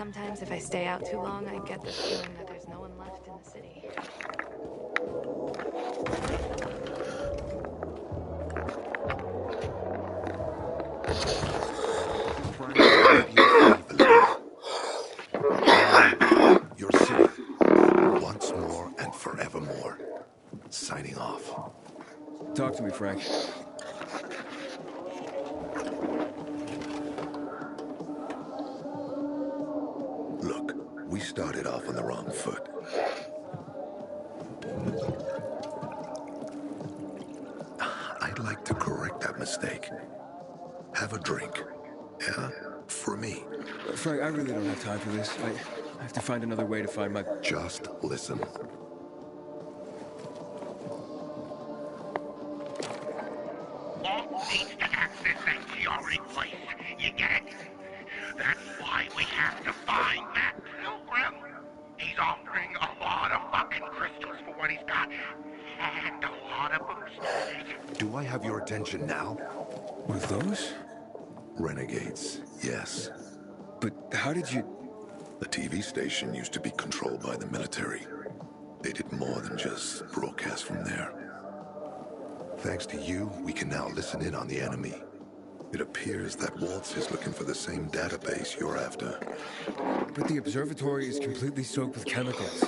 Sometimes if I stay out too long, I get the feeling that there's no one left in the city. Frank, maybe you'll leave a little. Your city, once more and forevermore. Signing off. Talk to me, Frank. Look, we started off on the wrong foot. I'd like to correct that mistake. Have a drink. Yeah? For me. Frank, I really don't have time for this. I have to find another way to find my... Just listen. Walt needs to access that GRE place. You get it? That's why we have to find that pilgrim. He's offering a lot of fucking crystals for what he's got. And a lot of boosters. Do I have your attention now? What are those? Renegades, yes. But how did you... The TV station used to be controlled by the military. They did more than just broadcast from there. Thanks to you, we can now listen in on the enemy. It appears that Waltz is looking for the same database you're after. But the observatory is completely soaked with chemicals.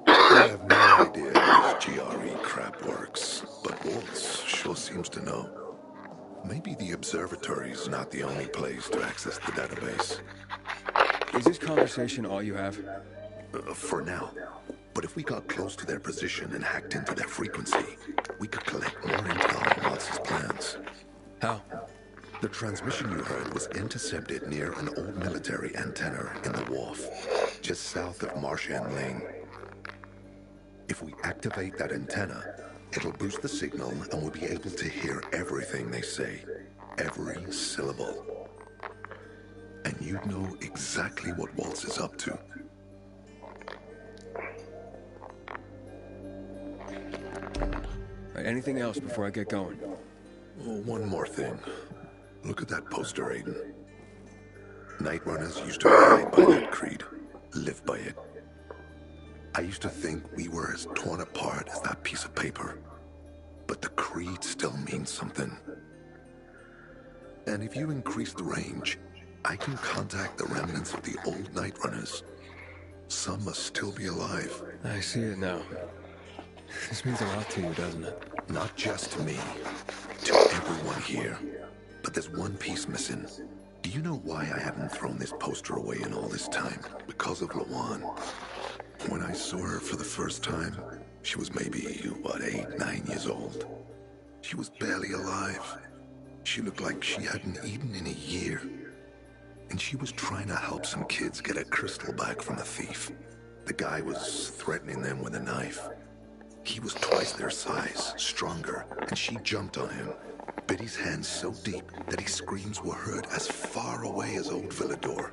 I have no idea how this GRE crap works, but Waltz sure seems to know. Maybe the observatory is not the only place to access the database. Is this conversation all you have? For now. But if we got close to their position and hacked into their frequency, we could collect more intel on Waltz's plans. How? The transmission you heard was intercepted near an old military antenna in the wharf, just south of Marchand Lane. If we activate that antenna, it'll boost the signal and we'll be able to hear everything they say, every syllable. And you'd know exactly what Waltz is up to. Anything else before I get going? Oh, one more thing. Look at that poster, Aiden. Night Runners used to abide by that creed, live by it. I used to think we were as torn apart as that piece of paper. But the creed still means something. And if you increase the range, I can contact the remnants of the old Night Runners. Some must still be alive. I see it now. This means a lot to you, doesn't it? Not just to me, to everyone here. But there's one piece missing. Do you know why I haven't thrown this poster away in all this time? Because of Lawan. When I saw her for the first time, she was maybe, 8, 9 years old. She was barely alive. She looked like she hadn't eaten in a year. And she was trying to help some kids get a crystal back from a thief. The guy was threatening them with a knife. He was twice their size, stronger, and she jumped on him, bit his hand so deep that his screams were heard as far away as Old Villador.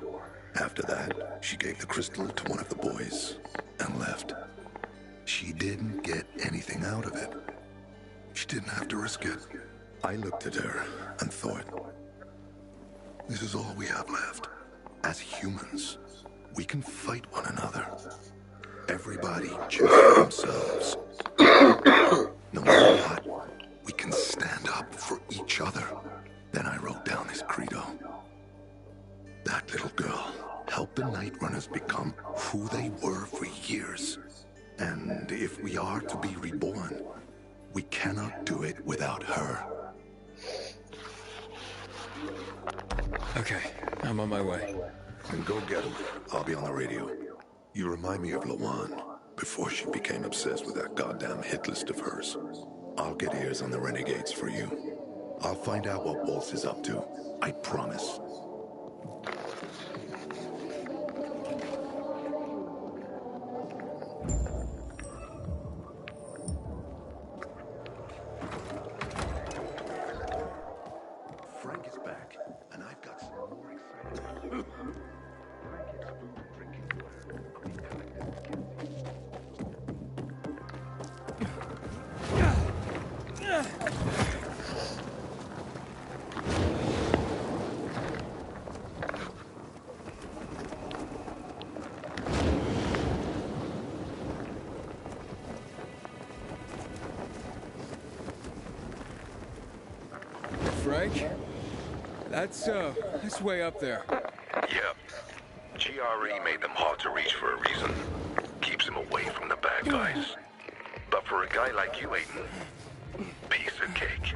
After that, she gave the crystal to one of the boys and left. She didn't get anything out of it. She didn't have to risk it. I looked at her and thought, this is all we have left. As humans, we can fight one another. Everybody just for themselves. No matter what, we can stand up for each other. Then I wrote down this credo. That little girl helped the Night Runners become who they were for years. And if we are to be reborn, we cannot do it without her. Okay, I'm on my way. Then go get him. I'll be on the radio. You remind me of Lawan, before she became obsessed with that goddamn hit list of hers. I'll get ears on the Renegades for you. I'll find out what Waltz is up to. I promise. Frank is back, and I've got some more exciting... Frank gets food and drinking water. I'll be collecting the kids. Frank. That's way up there. Yep. GRE made them hard to reach for a reason. Keeps them away from the bad guys. But for a guy like you, Aiden, piece of cake.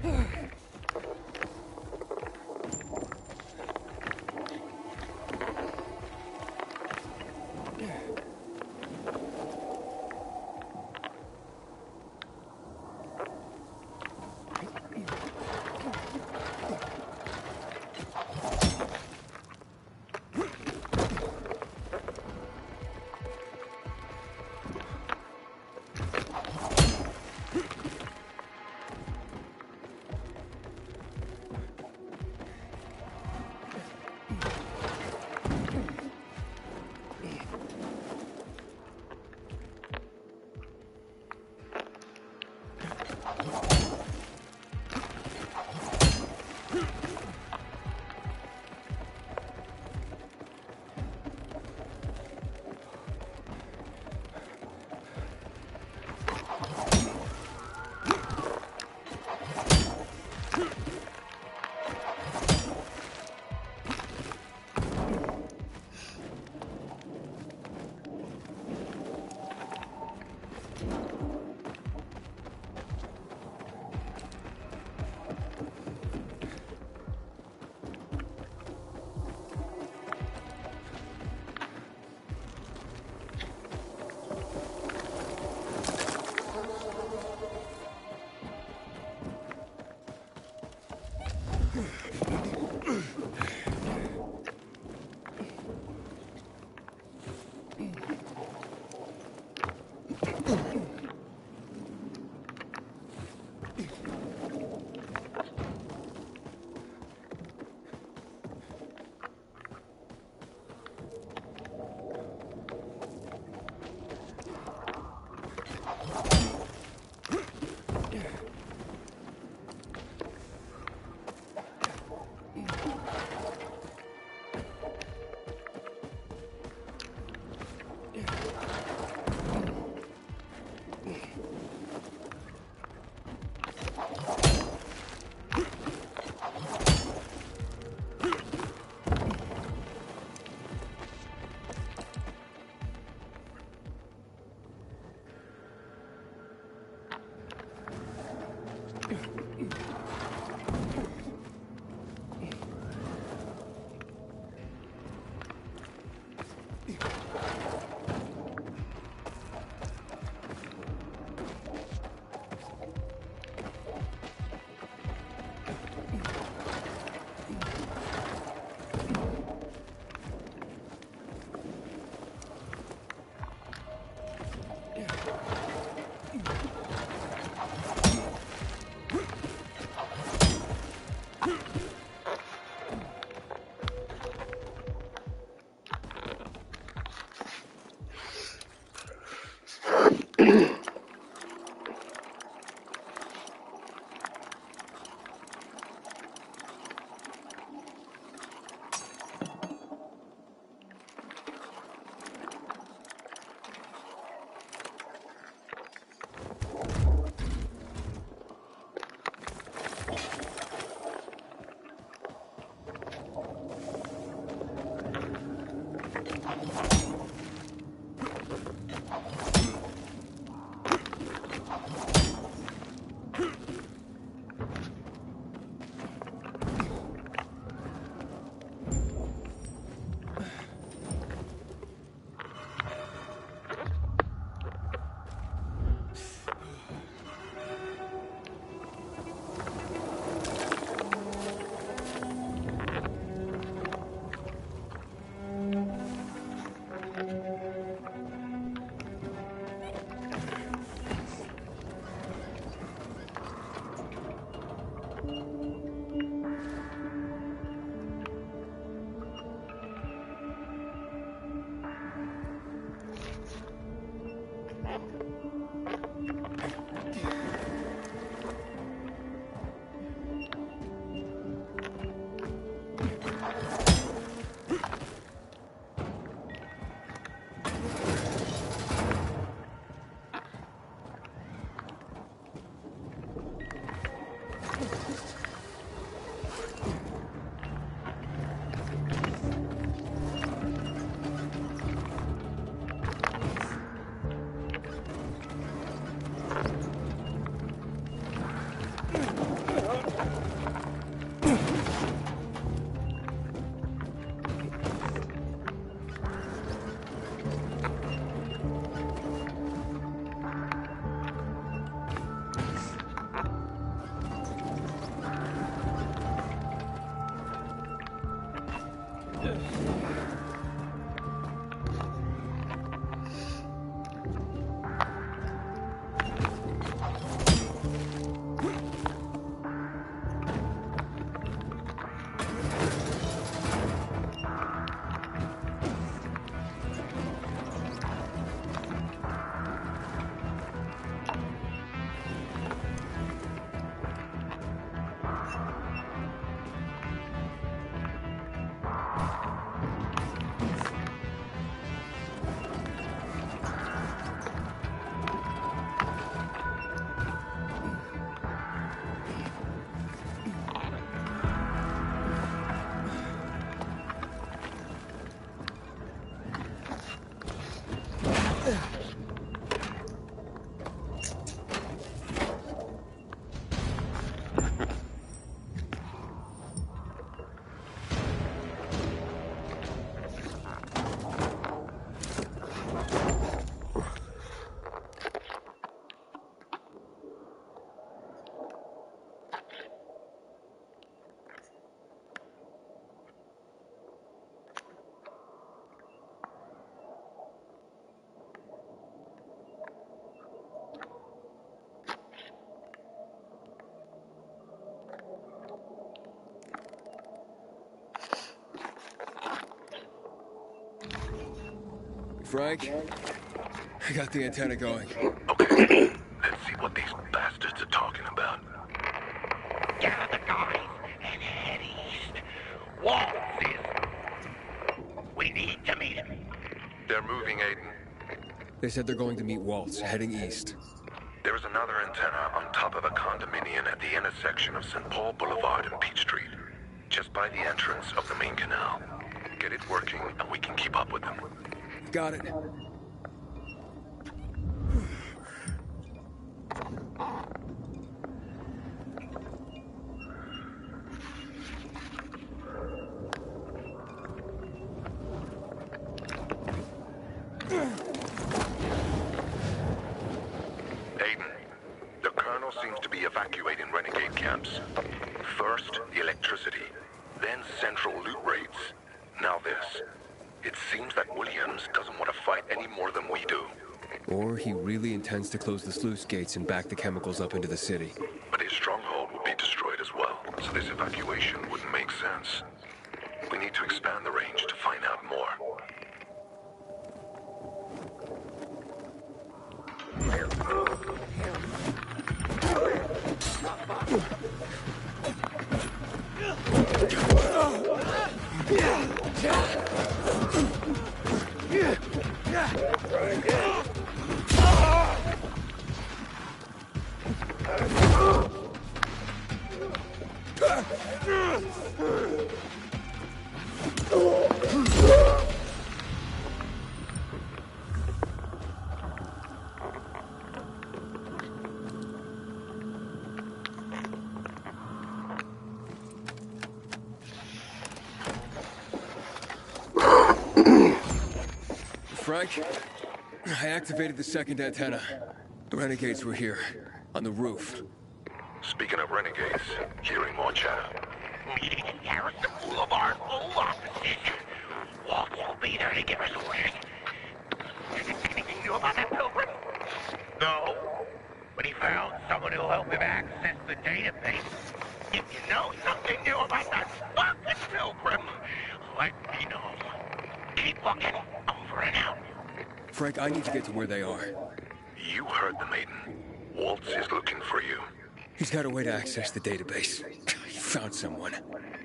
Frank, I got the antenna going. Okay, let's see what these bastards are talking about. Gather the guys and head east. Waltz is... We need to meet him. They're moving, Aiden. They said they're going to meet Waltz, heading east. There is another antenna on top of a condominium at the intersection of St. Paul Boulevard and Peach Street, just by the entrance of the main canal. Get it working, and we can keep up with them. Got it. Aiden, the Colonel seems to be evacuating renegade camps. First, the electricity, then central loot raids. Now this. It seems that Williams doesn't want to fight any more than we do. Or he really intends to close the sluice gates and back the chemicals up into the city. But his stronghold would be destroyed as well, so this evacuation wouldn't make sense. We need to expand the range to find out more. Frank, I activated the second antenna. The renegades were here, on the roof. Speaking of renegades, hearing more chatter. Meeting in Garrison Boulevard, full opposition. Waltz will be there to give us orders. Anything new about that pilgrim? No. But he found someone who'll help him access the database. If you know something new about that fucking pilgrim, let me know. Keep looking. Over and out. Frank, I need to get to where they are. You heard the maiden. Waltz is looking for you. He's got a way to access the database. He found someone.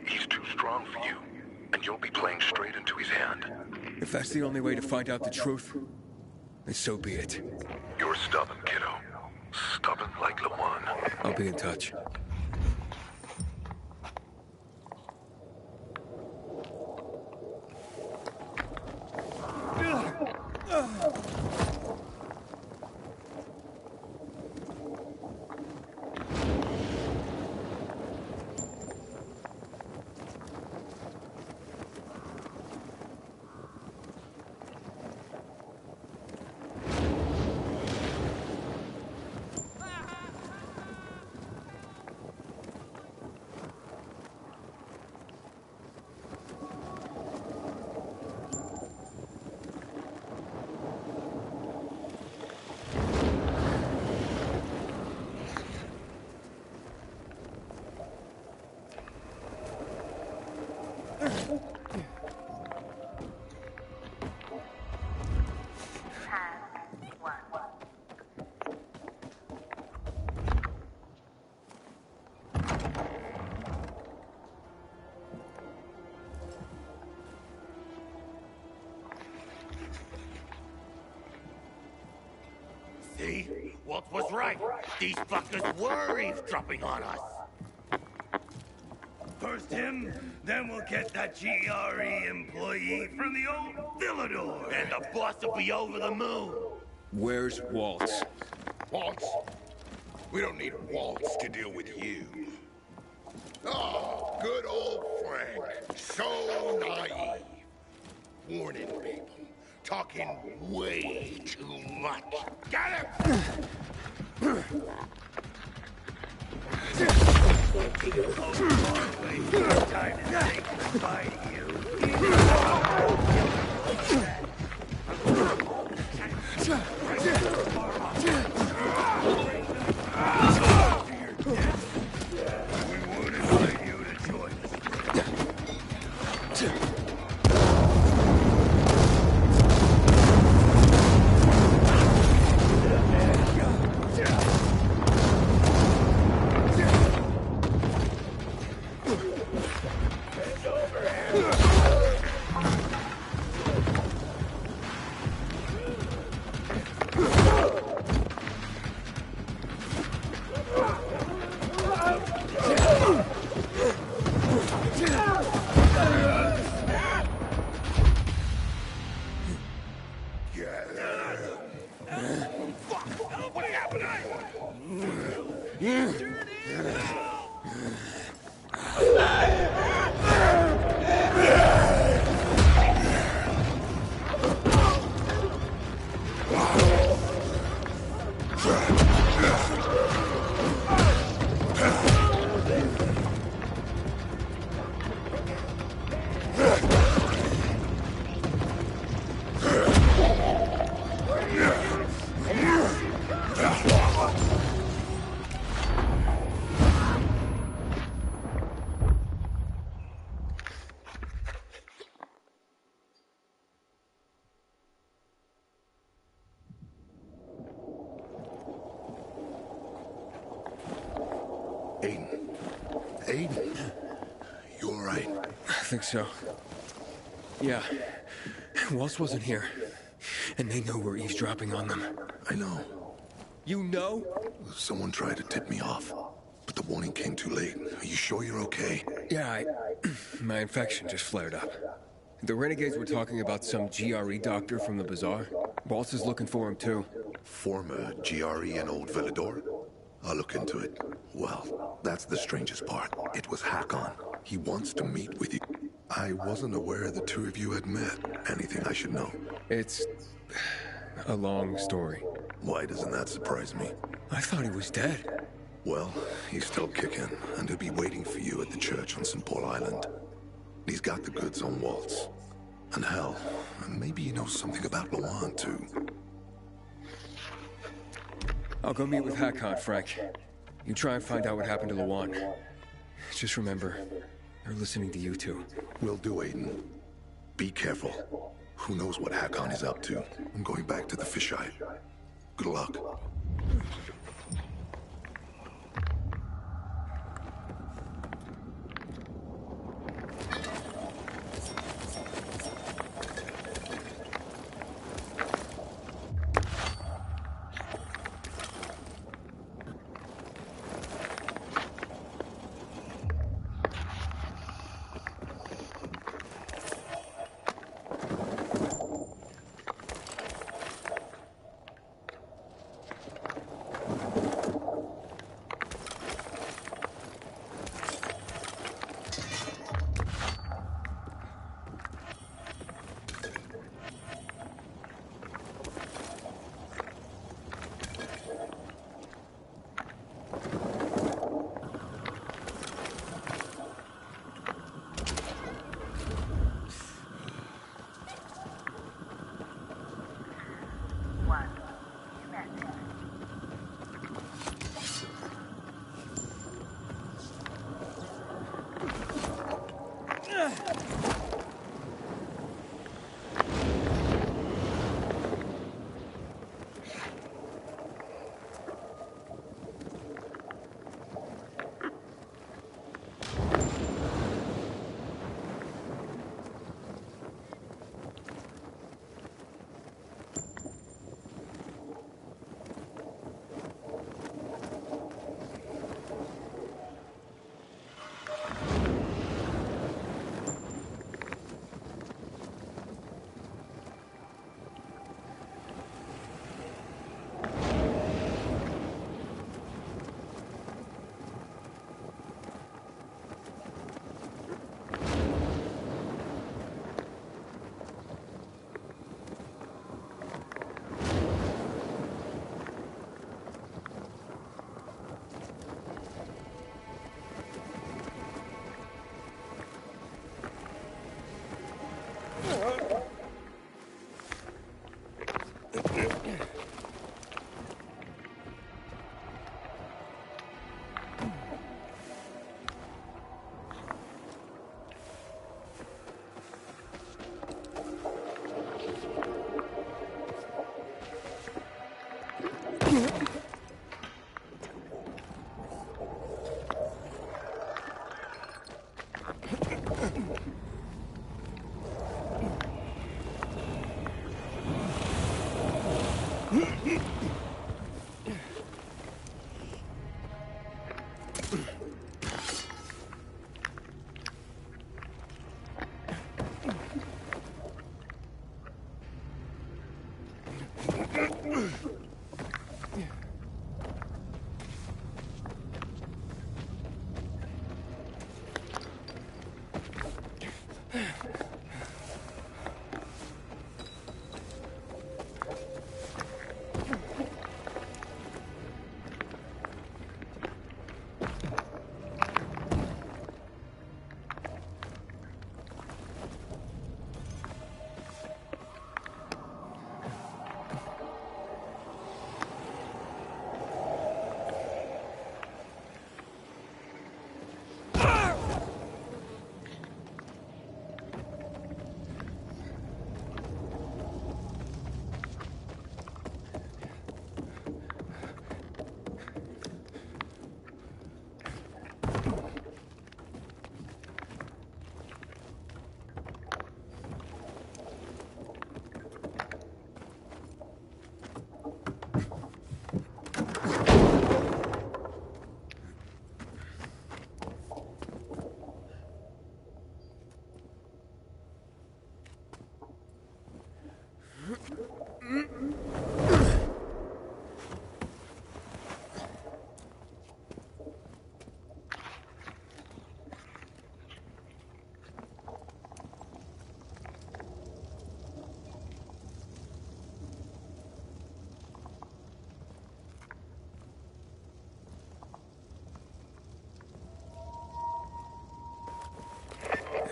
He's too strong for you, and you'll be playing straight into his hand. If that's the only way to find out the truth, then so be it. You're stubborn, kiddo. Stubborn like Lawan. I'll be in touch. See? Walt was right. These fuckers were eavesdropping on us. First him, then we'll get that GRE employee from the old Villador. And the boss will be over the moon. Where's Waltz? Waltz? We don't need Waltz to deal with you. Oh, good old Frank. So naive. Warning people. Talking way too much. Got him! Time to say goodbye to you. We would invite you to join us. Aiden. Aiden. You all right? I think so. Yeah. Waltz wasn't here. And they know we're eavesdropping on them. I know. You know? Someone tried to tip me off, but the warning came too late. Are you sure you're okay? Yeah, my infection just flared up. The renegades were talking about some GRE doctor from the bazaar. Waltz is looking for him, too. Former GRE and old Villador? I'll look into it. Well, that's the strangest part. It was Hakon. He wants to meet with you. I wasn't aware the two of you had met. Anything I should know? It's a long story. Why doesn't that surprise me? I thought he was dead. Well, he's still kicking, and he'll be waiting for you at the church on St. Paul Island. He's got the goods on Waltz. And hell, maybe he knows something about Lawan, too. I'll go meet with Hakon, Frank. You try and find out what happened to Lawan. Just remember, they're listening to you two. Will do, Aiden. Be careful. Who knows what Hakon is up to? I'm going back to the fisheye. Good luck.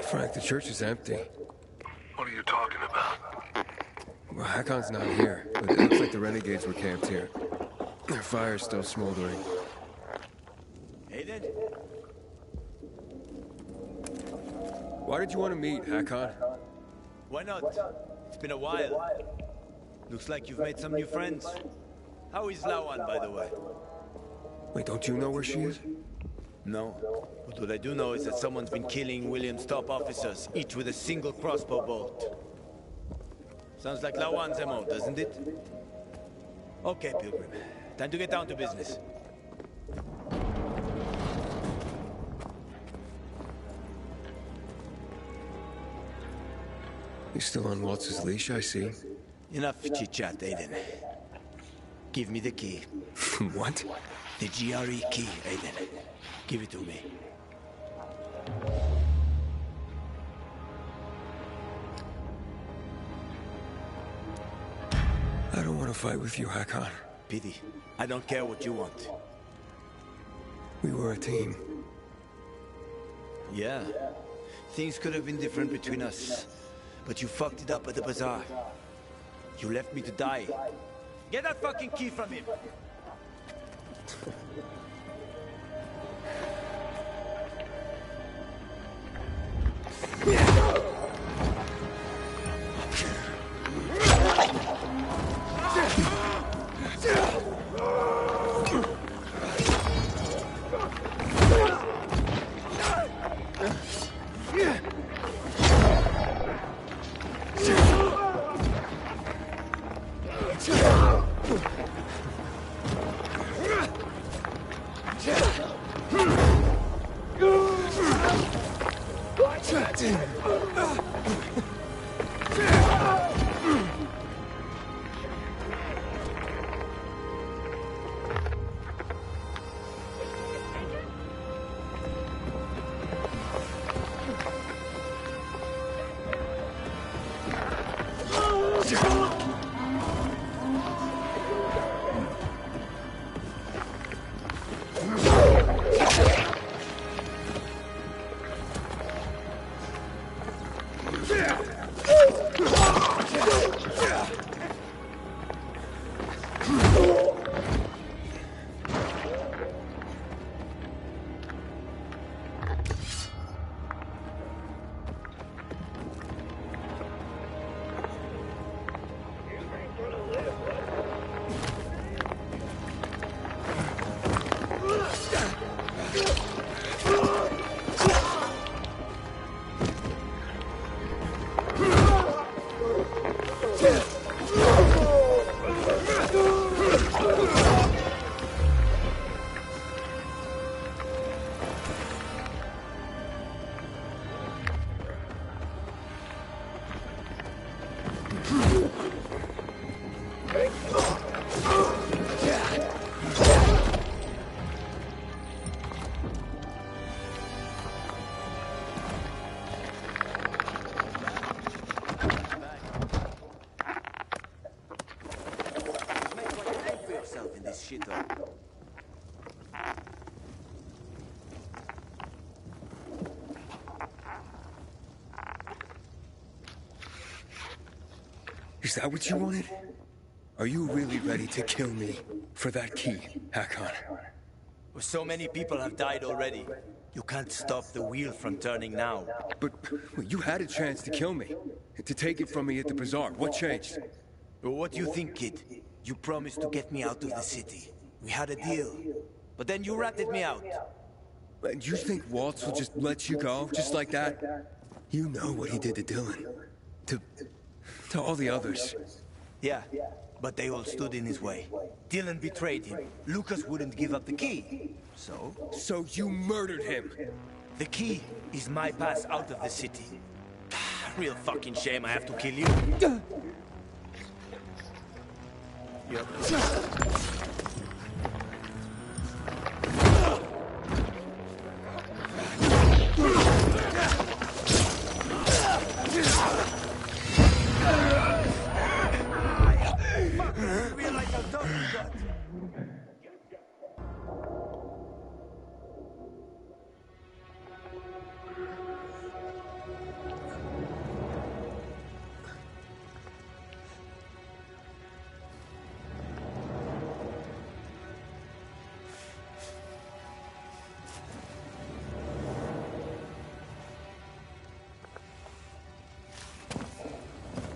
Frank, the church is empty. What are you talking about? Well, Hakon's not here, but it looks like the renegades were camped here. Their fire's still smoldering. Aiden? Why did you want to meet, Hakon? Why not? It's been a while. Looks like you've made some new friends. How is Lawan, by the way? Wait, don't you know where she is? No. But what I do know is that someone's been killing William's top officers, each with a single crossbow bolt. Sounds like Lawan's MO, doesn't it? Okay, Pilgrim. Time to get down to business. He's still on Waltz's leash, I see. Enough chit-chat, Aiden. Give me the key. What? The GRE key, Aiden. Give it to me. I don't want to fight with you, Hakon. Pity. I don't care what you want. We were a team. Yeah. Things could have been different between us. But you fucked it up at the bazaar. You left me to die. Get that fucking key from him! it up. Is that what you wanted? Are you really ready to kill me for that key, Hakon? Well, so many people have died already. You can't stop the wheel from turning now. But you had a chance to kill me, to take it from me at the bazaar. What changed? Well, what do you think, kid? You promised to get me out of the city. We had a deal. But then you ratted me out. And you think Waltz will just let you go, just like that? You know what he did to Dylan. To all the others. Yeah, but they all stood in his way. Dylan betrayed him. Lucas wouldn't give up the key. So? So you murdered him! The key is my pass out of the city. Real fucking shame I have to kill you. Yep.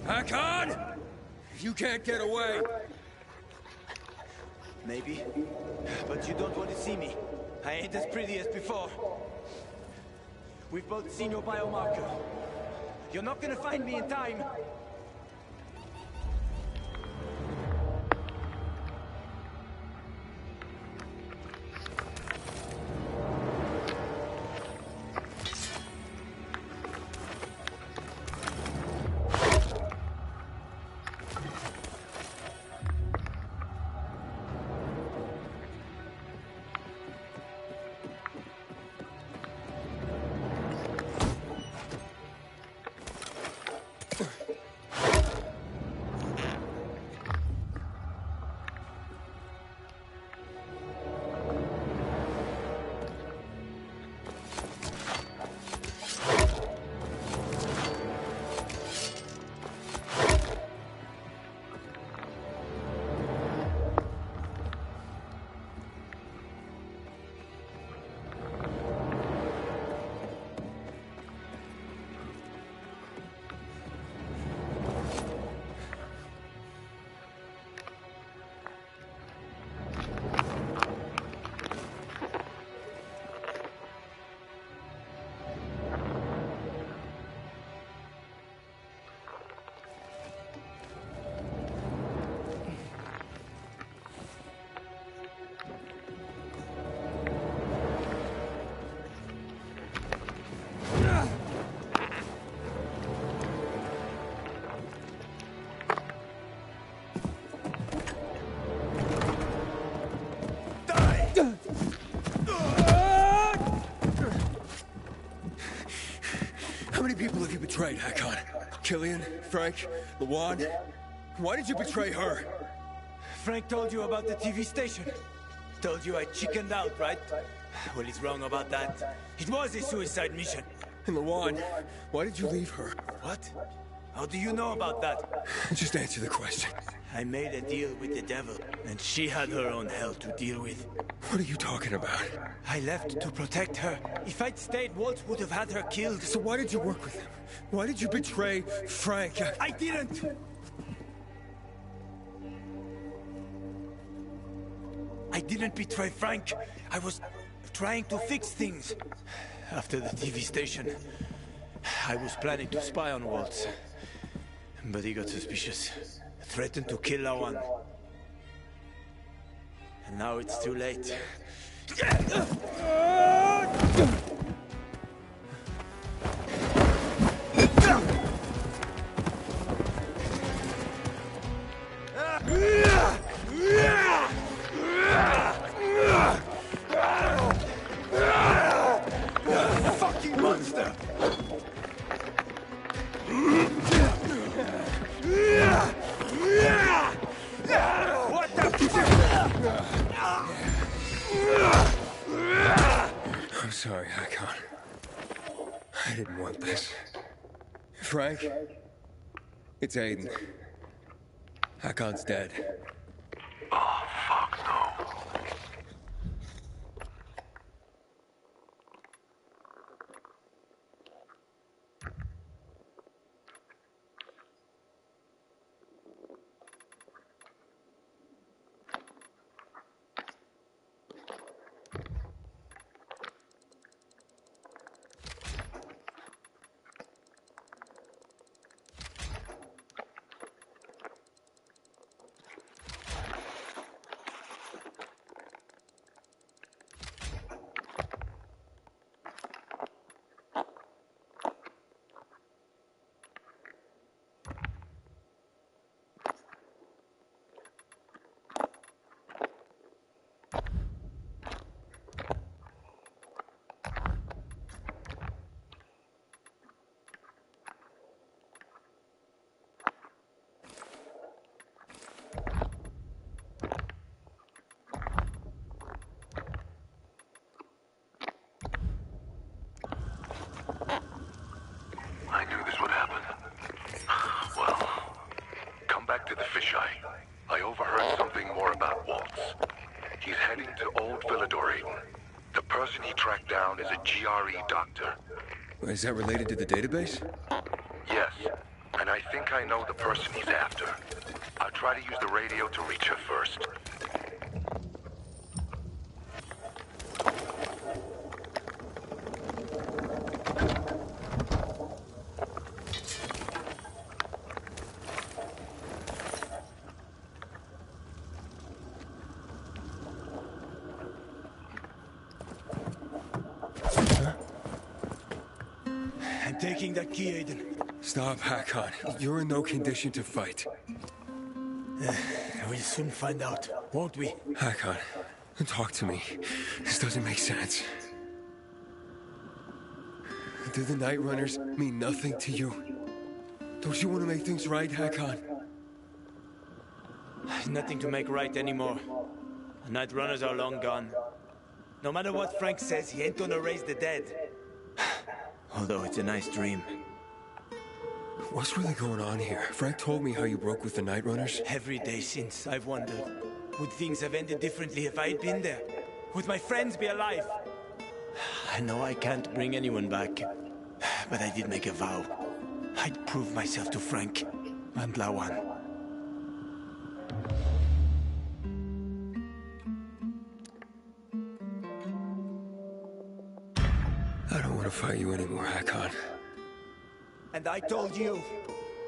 Hakon! You can't get away! Maybe. But you don't want to see me. I ain't as pretty as before. We've both seen your biomarker. You're not gonna find me in time. How many people have you betrayed, Hakon? Killian? Frank? Lawan? Why did you betray her? Frank told you about the TV station. Told you I chickened out, right? Well, he's wrong about that. It was a suicide mission. And Lawan, why did you leave her? What? How do you know about that? Just answer the question. I made a deal with the devil, and she had her own hell to deal with. What are you talking about? I left to protect her. If I'd stayed, Walt would have had her killed. So why did you work with him? Why did you betray Frank? I didn't! I didn't betray Frank. I was trying to fix things. After the TV station, I was planning to spy on Waltz. But he got suspicious. Threatened to kill Lawan. And now it's too late. Fucking monster! What the fuck? Hakon. I didn't want this. Frank? It's Aiden. Hakon's dead. Oh, fuck no. I knew this would happen. Well, come back to the fisheye. I overheard something more about Waltz. He's heading to Old Villador, Aiden. The person he tracked down is a GRE doctor. Is that related to the database? Yes, and I think I know the person he's after. I'll try to use the radio to reach her first. I'm taking that key, Aiden. Stop, Hakon. You're in no condition to fight. We'll soon find out, won't we? Hakon, talk to me. This doesn't make sense. Do the Night Runners mean nothing to you? Don't you want to make things right, Hakon? Nothing to make right anymore. The Night Runners are long gone. No matter what Frank says, he ain't gonna raise the dead. Although it's a nice dream. What's really going on here? Frank told me how you broke with the Night Runners. Every day since, I've wondered, would things have ended differently if I'd been there? Would my friends be alive? I know I can't bring anyone back, but I did make a vow. I'd prove myself to Frank and Lawan. I don't want to fight you anymore, Hakon. And I told you,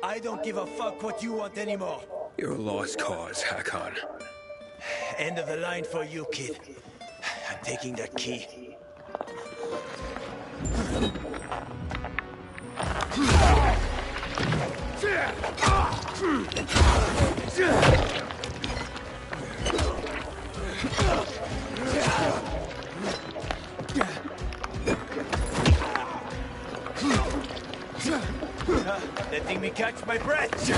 I don't give a fuck what you want anymore. You're a lost cause, Hakon. End of the line for you, kid. I'm taking that key. Letting me catch my breath.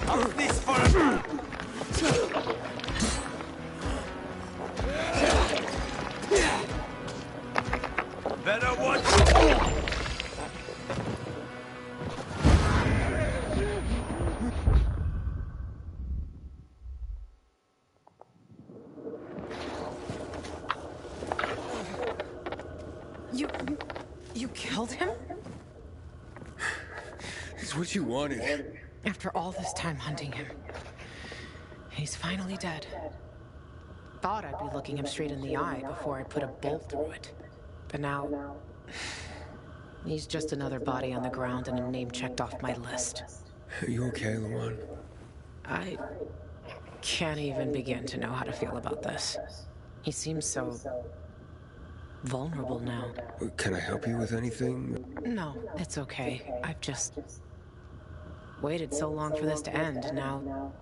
How's this for a... Better watch. You killed him? It's what you wanted. After all this time hunting him. He's finally dead. Thought I'd be looking him straight in the eye before I put a bolt through it. But now... he's just another body on the ground and a name checked off my list. Are you okay, Lawan? I can't even begin to know how to feel about this. He seems so... vulnerable now. Can I help you with anything? No, it's okay. I've just... waited so long for this to end, now...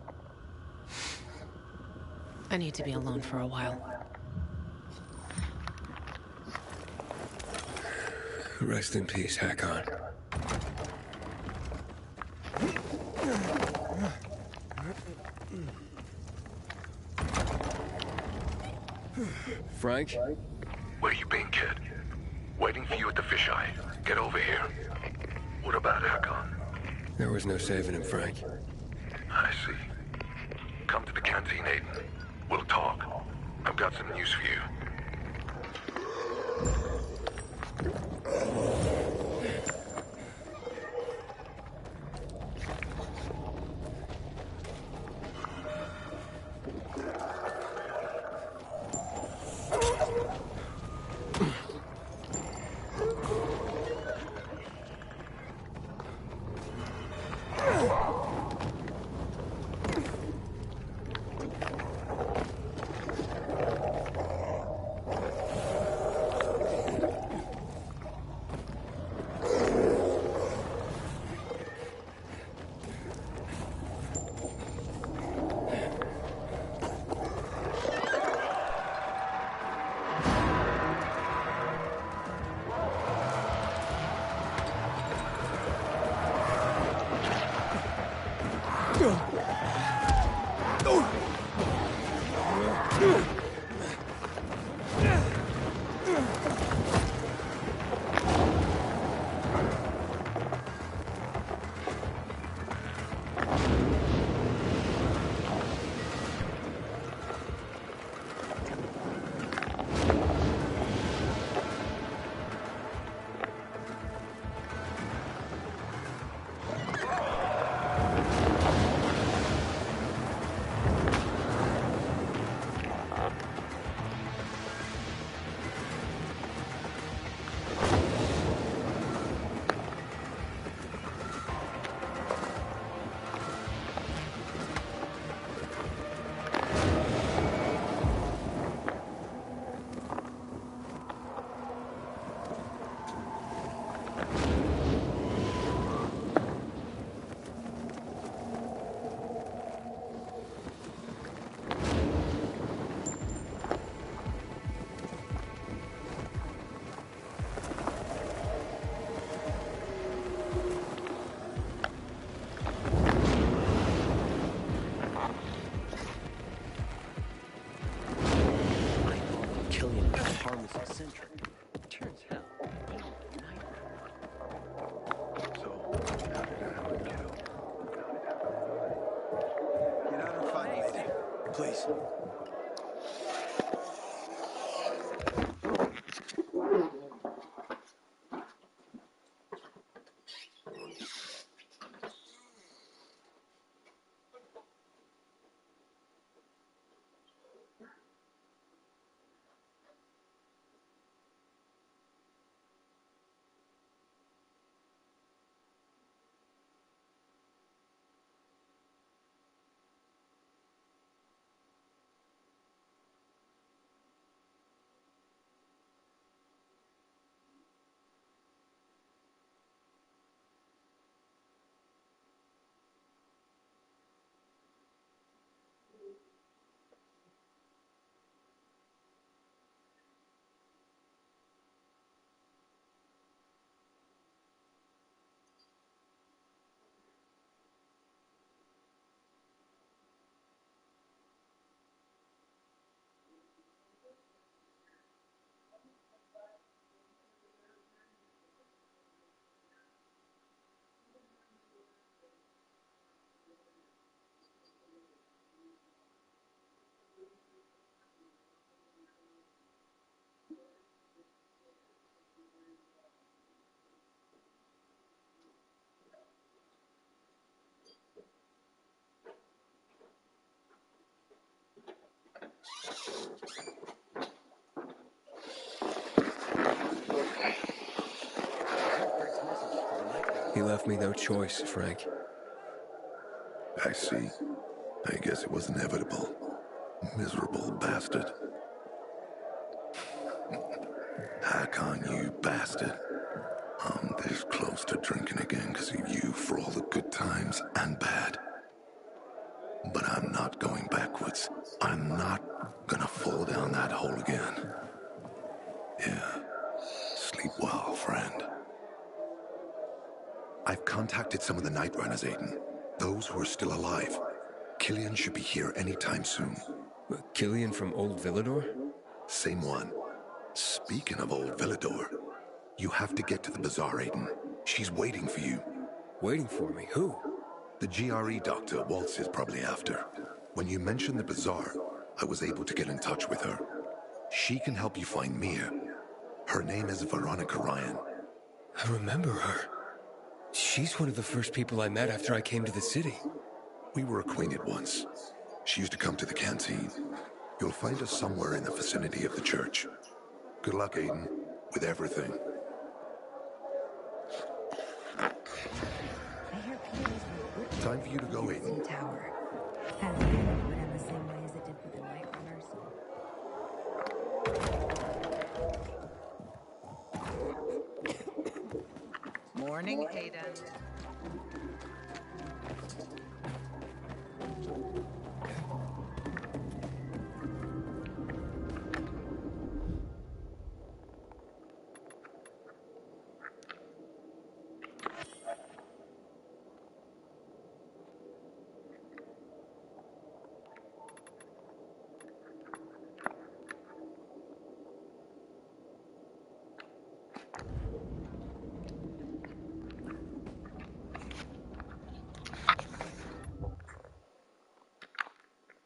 I need to be alone for a while. Rest in peace, Hakon. Frank? Where you been, kid? Waiting for you at the fisheye. Get over here. What about Hakon? There was no saving him, Frank. I see. Come to the canteen, Aiden. We'll talk. I've got some news for you. Please. He left me no choice, Frank. I see. I guess it was inevitable. Miserable bastard. Hakon, you bastard. I'm this close to drinking again because of you for all the good times and bad. But I'm not going backwards. I'm not gonna fall down that hole again. Yeah. Sleep well, friend. I've contacted some of the Night Runners, Aiden. Those who are still alive. Killian should be here anytime soon. Killian from Old Villador? Same one. Speaking of old Villador, you have to get to the bazaar, Aiden. She's waiting for you. Waiting for me? Who? The GRE doctor Waltz is probably after. When you mentioned the bazaar, I was able to get in touch with her. She can help you find Mia. Her name is Veronica Ryan. I remember her. She's one of the first people I met after I came to the city. We were acquainted once. She used to come to the canteen. You'll find us somewhere in the vicinity of the church. Good luck, Aiden, with everything. I hear Peters was Time for you to go, Aiden. Tower. Has it went in the same way as it did with the Night Runners? Morning, Aiden.